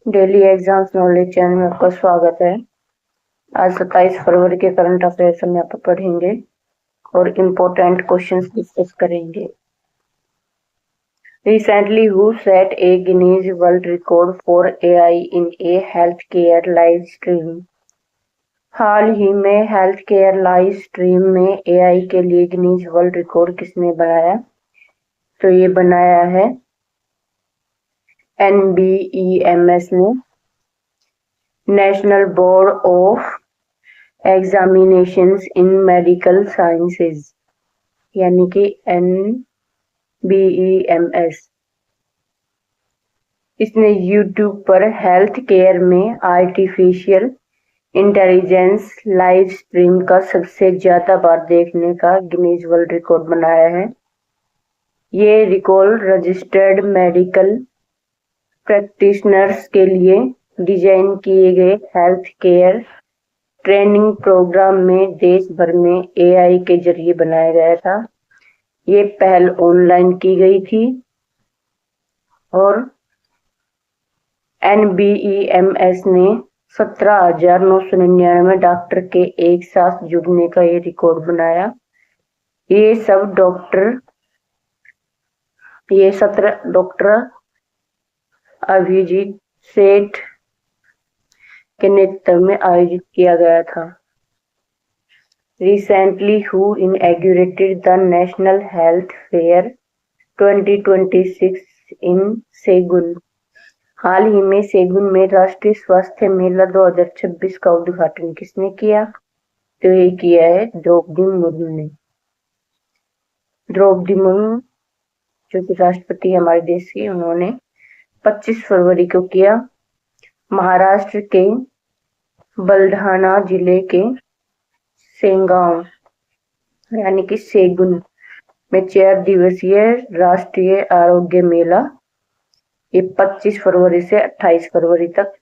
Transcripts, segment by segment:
Daily exams knowledge channel में आपका स्वागत है। आज 27 फरवरी के करंट अफेयर्स हम यहाँ पर पढ़ेंगे और इम्पोर्टेंट क्वेश्चंस डिस्कस करेंगे। Recently, who set a Guinness World Record for AI in a healthcare live stream? हाल ही में हेल्थ केयर लाइव स्ट्रीम में AI के लिए गिनीज वर्ल्ड रिकॉर्ड किसने बनाया? तो ये बनाया है NBEMS ने, national board of examinations in medical sciences, यानी कि NBEMS। इसने यूट्यूब पर हेल्थ केयर में आर्टिफिशियल इंटेलिजेंस लाइव स्ट्रीम का सबसे ज्यादा बार देखने का गिनीज वर्ल्ड रिकॉर्ड बनाया है। ये रिकॉर्ड रजिस्टर्ड मेडिकल प्रैक्टिशनर्स के लिए डिजाइन किए गए हेल्थ केयर ट्रेनिंग प्रोग्राम में देश भर में AI के जरिए बनाया गया था। ये पहल ऑनलाइन की गई थी और NBEMS ने 17,999 डॉक्टर के एक साथ जुड़ने का ये रिकॉर्ड बनाया। ये 17 डॉक्टर अभिजीत सेठ के नेतृत्व में आयोजित किया गया था। Recently, who inaugurated the National Health Fair 2026 in सेगुन? हाल ही में सेगुन में राष्ट्रीय स्वास्थ्य मेला 2026 का उद्घाटन किसने किया? तो ये किया है द्रौपदी मुर्मू ने। द्रौपदी मुर्मू जो कि राष्ट्रपति हमारे देश की, उन्होंने 25 फरवरी को किया। महाराष्ट्र के बुलढाना जिले के सेंगांव यानी कि सेगुन में 4 दिवसीय राष्ट्रीय आरोग्य मेला, ये 25 फरवरी से 28 फरवरी तक।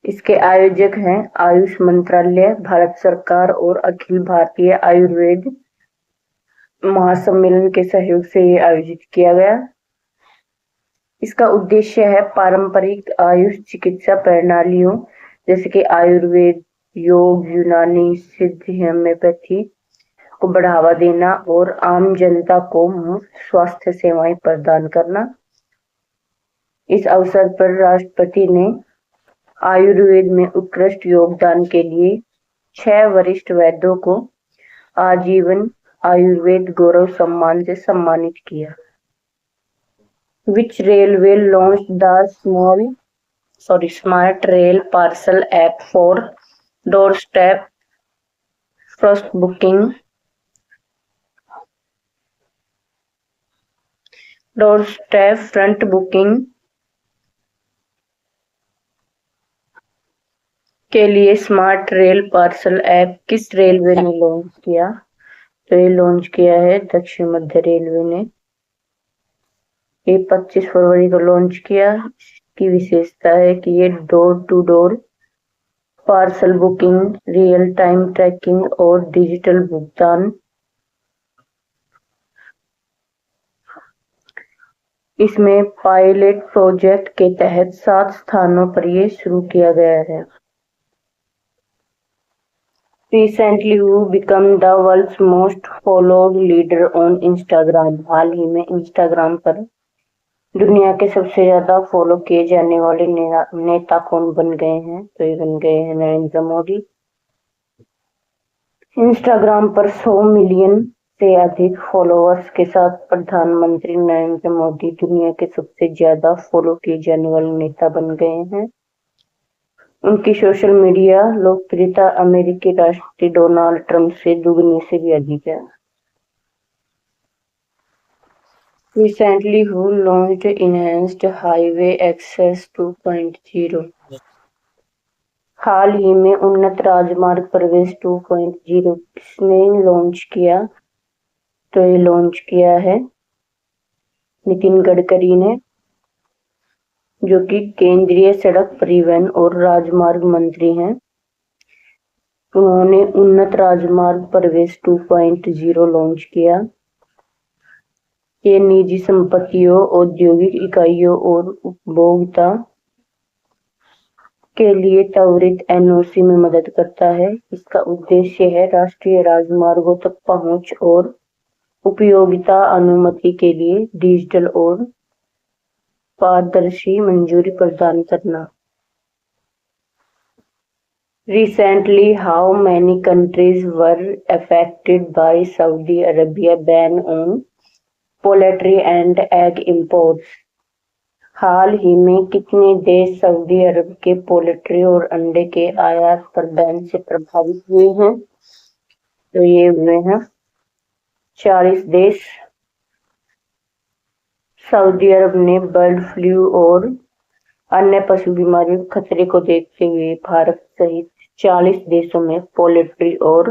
इसके आयोजक हैं आयुष मंत्रालय, भारत सरकार और अखिल भारतीय आयुर्वेद महासम्मेलन के सहयोग से ये आयोजित किया गया। इसका उद्देश्य है पारंपरिक आयुष चिकित्सा प्रणालियों जैसे कि आयुर्वेद, योग, यूनानी, सिद्ध, होम्योपैथी को बढ़ावा देना और आम जनता को मुफ्त स्वास्थ्य सेवाएं प्रदान करना। इस अवसर पर राष्ट्रपति ने आयुर्वेद में उत्कृष्ट योगदान के लिए 6 वरिष्ठ वैद्यों को आजीवन आयुर्वेद गौरव सम्मान से सम्मानित किया। Which railway launched the smart rail parcel app for doorstep front booking के लिए स्मार्ट रेल पार्सल ऐप किस रेलवे ने लॉन्च किया? तो ये लॉन्च किया है दक्षिण मध्य रेलवे ने। ये 25 फरवरी को लॉन्च किया। इसकी विशेषता है कि ये door to door parcel booking, real time tracking और डिजिटल भुगतान। इसमें पायलट प्रोजेक्ट के तहत 7 स्थानों पर ये शुरू किया गया है। Recently, who become the world's most followed leader on Instagram? हाल ही में इंस्टाग्राम पर दुनिया के सबसे ज्यादा फॉलो किए जाने वाले नेता कौन बन गए हैं? तो ये बन गए हैं नरेंद्र मोदी। इंस्टाग्राम पर 100 मिलियन से अधिक फॉलोअर्स के साथ प्रधानमंत्री नरेंद्र मोदी दुनिया के सबसे ज्यादा फॉलो किए जाने वाले नेता बन गए हैं। उनकी सोशल मीडिया लोकप्रियता अमेरिकी राष्ट्रपति डोनाल्ड ट्रंप से दुगनी से भी अधिक है। Recently, who launched Enhanced Highway Access 2.0? हाल ही में उन्नत राजमार्ग प्रवेश 2.0 किसने लॉन्च किया? तो ये लॉन्च किया है नितिन गडकरी ने, जो कि केंद्रीय सड़क परिवहन और राजमार्ग मंत्री हैं। उन्होंने उन्नत राजमार्ग प्रवेश 2.0 लॉन्च किया। ये निजी संपत्तियों, औद्योगिक इकाइयों और उपभोक्ता के लिए त्वरित एनओसी में मदद करता है। इसका उद्देश्य है राष्ट्रीय राजमार्गों तक पहुंच और उपयोगिता अनुमति के लिए डिजिटल और पारदर्शी मंजूरी प्रदान करना। Recently, how many countries were affected by Saudi Arabia ban on poultry and egg imports? हाल ही में कितने देश सऊदी अरब के पोल्ट्री और अंडे के आयात पर बैन से प्रभावित हुए हैं? तो ये हुए हैं 40 देश। सऊदी अरब ने बर्ड फ्लू और अन्य पशु बीमारियों के खतरे को देखते हुए भारत सहित 40 देशों में पोल्ट्री और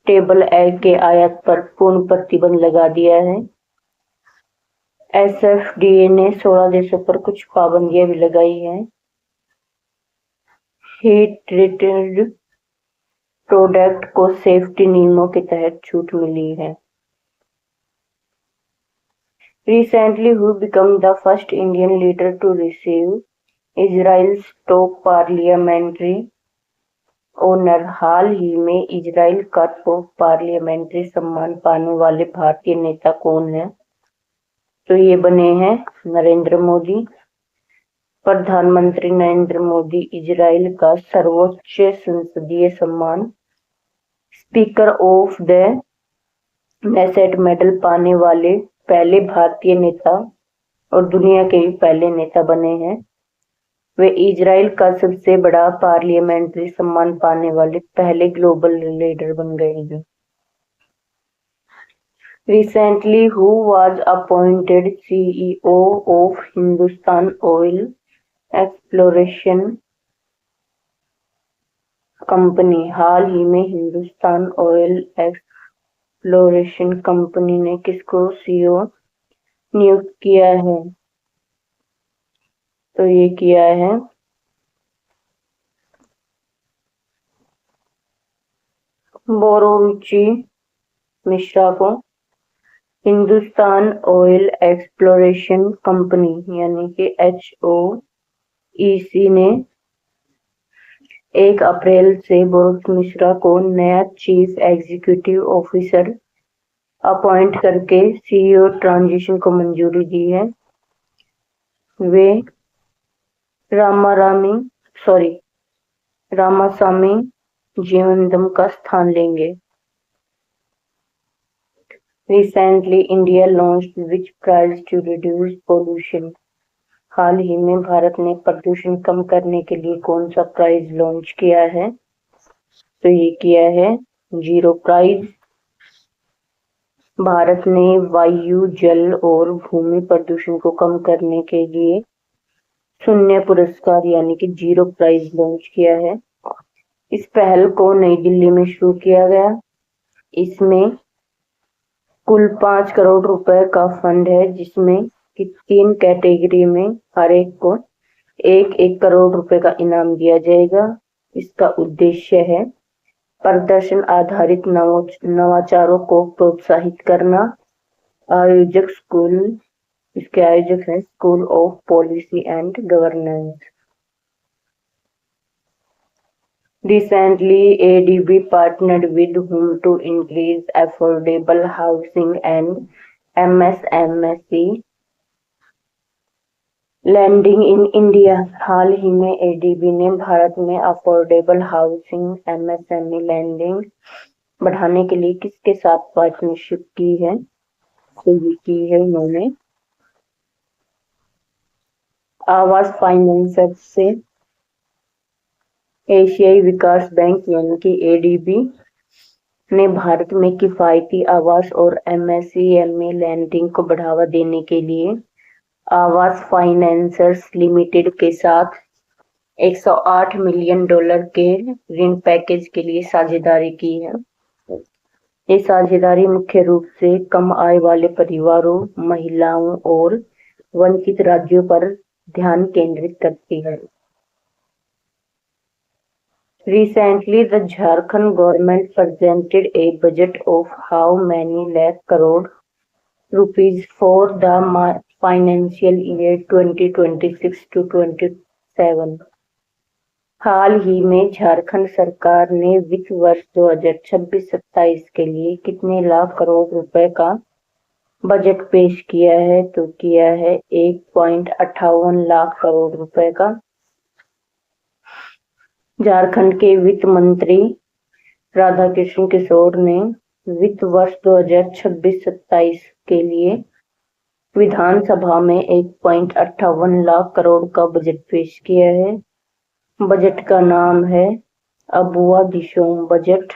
टेबल एग के आयात पर पूर्ण प्रतिबंध लगा दिया है। एसएफडीए ने 16 देशों पर कुछ पाबंदियां भी लगाई हैं। हीट ट्रीटेड प्रोडक्ट को सेफ्टी नियमों के तहत छूट मिली है। Recently, who became the first Indian leader to receive Israel's top parliamentary honour? हाल ही में इजराइल का टॉप पार्लियामेंट्री सम्मान पाने वाले भारतीय नेता कौन है? तो ये बने हैं नरेंद्र मोदी। प्रधानमंत्री नरेंद्र मोदी इजराइल का सर्वोच्च संसदीय सम्मान speaker of the Knesset medal पाने वाले पहले भारतीय नेता और दुनिया के भी पहले नेता बने हैं। वे इजराइल का सबसे बड़ा पार्लियामेंट्री सम्मान पाने वाले पहले ग्लोबल लीडर बन गए हैं। Recently, who was appointed CEO of Hindustan Oil Exploration Company? हाल ही में हिंदुस्तान ऑयल एक्सप्लोरेशन कंपनी ने किसको सीईओ नियुक्त किया है? तो ये किया है बोरोविची मिश्रा को। हिंदुस्तान ऑयल एक्सप्लोरेशन कंपनी यानी कि HOEC ने 1 अप्रैल से बोरोविची मिश्रा को नया चीफ एग्जीक्यूटिव ऑफिसर अपॉइंट करके सीईओ ट्रांजिशन को मंजूरी दी है। वे रामासामी जीवनदम का स्थान लेंगे। Recently, India launched which prize to reduce pollution? हाल ही में भारत ने प्रदूषण कम करने के लिए कौन सा प्राइज लॉन्च किया है? तो ये किया है जीरो प्राइज। भारत ने वायु, जल और भूमि प्रदूषण को कम करने के लिए शून्य पुरस्कार यानी कि जीरो प्राइज लॉन्च किया है। इस पहल को नई दिल्ली में शुरू किया गया। इसमें कुल 5 करोड़ रुपए का फंड है, जिसमें कि 3 कैटेगरी में हर एक को 1-1 करोड़ रुपए का इनाम दिया जाएगा। इसका उद्देश्य है प्रदर्शन आधारित नवाचारों को प्रोत्साहित करना। इसके आयोजक है school of policy and governance. Recently, ADB partnered with whom to increase affordable housing and MSME lending in India? हाल ही में ADB ने भारत में अफोर्डेबल हाउसिंग MSME लैंडिंग बढ़ाने के लिए किसके साथ पार्टनरशिप की है? तो ये की है उन्होंने आवास फाइनेंसर से। एशियाई विकास बैंक यानी कि ADB ने भारत में किफायती आवास और MSME लैंडिंग को बढ़ावा देने के लिए आवास फाइनेंसर्स लिमिटेड के साथ $108 मिलियन के ऋण पैकेज के लिए साझेदारी की है। ये साझेदारी मुख्य रूप से कम आय वाले परिवारों, महिलाओं और वंचित राज्यों पर ध्यान केंद्रित करती है। Recently, the Jharkhand government presented a budget of how many lakh crore rupees for the financial year 2026 to 27? हाल ही में झारखंड सरकार ने वित्त वर्ष 2026-27 के लिए कितने लाख करोड़ रुपए का बजट पेश किया है? तो किया है 1.58 लाख करोड़ रुपए का। झारखंड के वित्त मंत्री राधाकृष्ण किशोर ने वित्त वर्ष 2026-27 के लिए विधानसभा में 1.58 लाख करोड़ का बजट पेश किया है। बजट का नाम है अबुआ दिशोम बजट।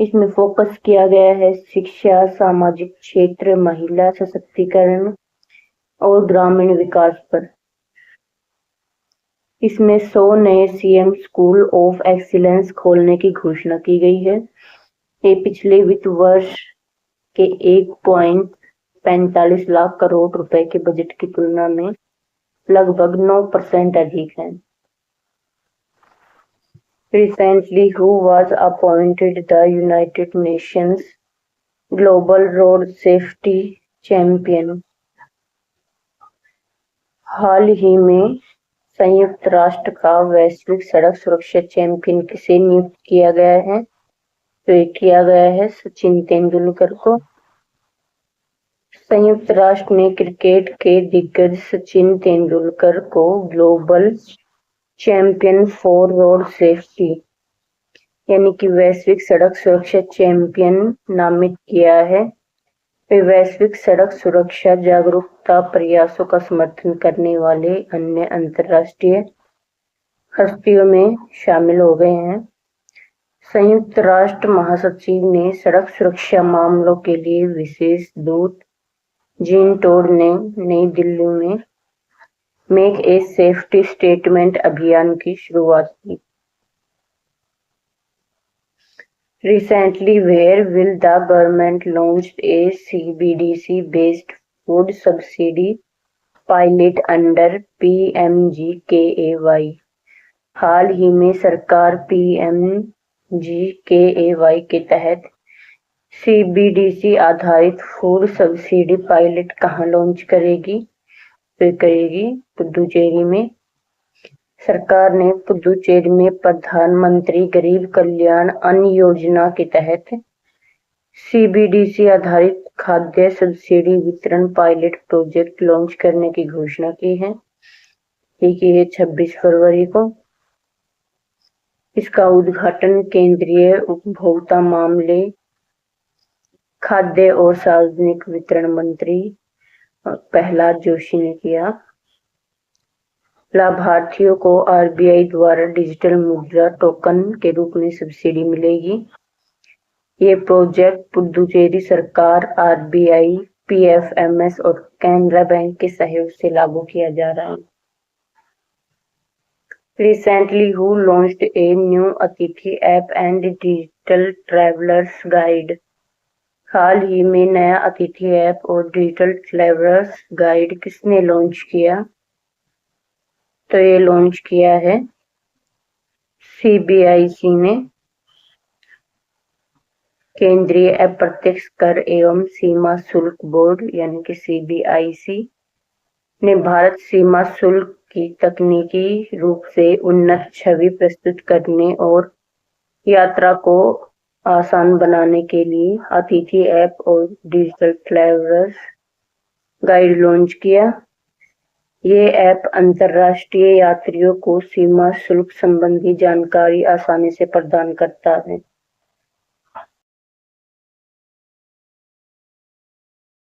इसमें फोकस किया गया है शिक्षा, सामाजिक क्षेत्र, महिला सशक्तिकरण और ग्रामीण विकास पर। इसमें 100 नए सीएम स्कूल ऑफ एक्सीलेंस खोलने की घोषणा की गई है। ये पिछले वित्त वर्ष के 1.45 लाख करोड़ रुपए के बजट की तुलना में लगभग 9% अधिक है। Recently, who was appointed the United Nations Global Road Safety Champion? हाल ही में संयुक्त राष्ट्र का वैश्विक सड़क सुरक्षा चैंपियन किसे नियुक्त किया गया है? तो ये किया गया है सचिन तेंदुलकर को। संयुक्त राष्ट्र ने क्रिकेट के दिग्गज सचिन तेंदुलकर को global champion for road safety यानी कि वैश्विक सड़क सुरक्षा चैंपियन नामित किया है। वे वैश्विक सड़क सुरक्षा जागरूकता प्रयासों का समर्थन करने वाले अन्य अंतर्राष्ट्रीय हस्तियों में शामिल हो गए हैं। संयुक्त राष्ट्र महासचिव ने सड़क सुरक्षा मामलों के लिए विशेष दूत जीन टोड ने नई दिल्ली में मेक ए सेफ्टी स्टेटमेंट अभियान की शुरुआत की। Recently, where will the government launch a CBDC-based food subsidy pilot under PMGKAY? हाल ही में सरकार PMGKAY के तहत CBDC आधारित फूड सब्सिडी पायलट कहाँ लॉन्च करेगी? तो करेगी पुदुचेरी में। सरकार ने पुदुचेरी में प्रधानमंत्री गरीब कल्याण अन्न योजना के तहत सीबीडीसी आधारित खाद्य सब्सिडी वितरण पायलट प्रोजेक्ट लॉन्च करने की घोषणा की है। ये 26 फरवरी को। इसका उद्घाटन केंद्रीय उपभोक्ता मामले, खाद्य और सार्वजनिक वितरण मंत्री प्रहलाद जोशी ने किया। लाभार्थियों को आरबीआई द्वारा डिजिटल मुद्रा टोकन के रूप में सब्सिडी मिलेगी। ये प्रोजेक्ट पुदुचेरी सरकार, आरबीआई, पीएफएमएस और कैनरा बैंक के सहयोग से लागू किया जा रहा है। Recently, who launched a new Atithi app and digital travellers guide? हाल ही में नया अतिथि ऐप और डिजिटल ट्रैवलर्स गाइड किसने लॉन्च किया? तो ये लॉन्च किया है सीबीआईसी ने। केंद्रीय अप्रत्यक्ष कर एवं सीमा शुल्क बोर्ड यानी कि सीबीआईसी ने भारत सीमा शुल्क की तकनीकी रूप से उन्नत छवि प्रस्तुत करने और यात्रा को आसान बनाने के लिए अतिथि ऐप और डिजिटल ट्रैवलर्स गाइड लॉन्च किया। ये ऐप अंतर्राष्ट्रीय यात्रियों को सीमा शुल्क संबंधी जानकारी आसानी से प्रदान करता है।